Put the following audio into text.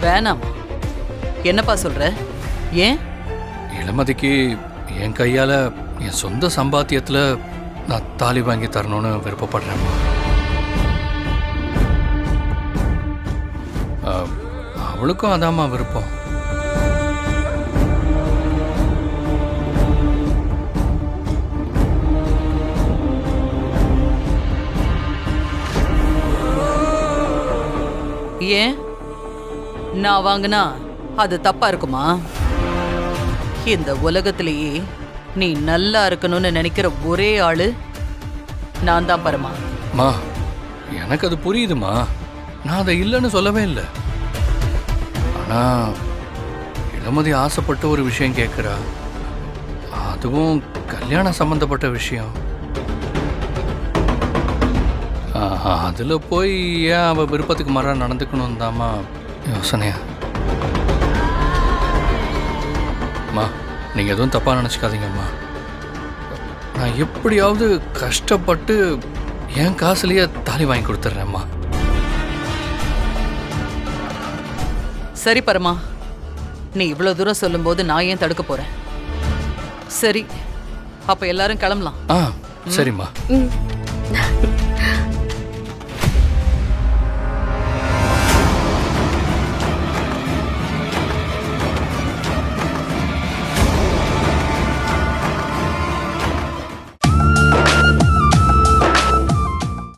வேணாமா? என்னப்பா சொல்ற? ஏன்? இளமதிக்கு என் கையால் என் சொந்த சம்பாத்தியத்தில் நான் தாலி வாங்கி தரணும்னு விருப்பப்படுறேம்மா. அவளுக்கும் அதாம்மா விருப்பம். ஏன்? நான் வாங்கினா அது தப்பா இருக்குமா? இந்த உலகத்திலேயே நீ நல்லா இருக்கணும்னு நினைக்கிற ஒரே ஆளு நான் தான் பரமா. மா, எனக்கு அது புரியுதுமா. நான் அதை இல்லைன்னு சொல்லவே இல்லை. ஆனால் இளமதி ஆசைப்பட்ட ஒரு விஷயம் கேட்குறா. அதுவும் கல்யாணம் சம்மந்தப்பட்ட விஷயம். அதில் போய் ஏன் அவள் விருப்பத்துக்கு மாறாக நடந்துக்கணும் தாம்மா யோசனையா. அம்மா, நீங்கள் எதுவும் தப்பாக நினச்சிக்காதீங்கம்மா. நான் எப்படியாவது கஷ்டப்பட்டு என் காசுலேயே தாலி வாங்கி கொடுத்துட்றேம்மா. சரி பரமா, நீ இவ்வளோ தூரம் சொல்லும்போது நான் ஏன் தடுக்க போறேன்? சரி, அப்ப எல்லாரும் கிளம்பலாம். சரிம்மா.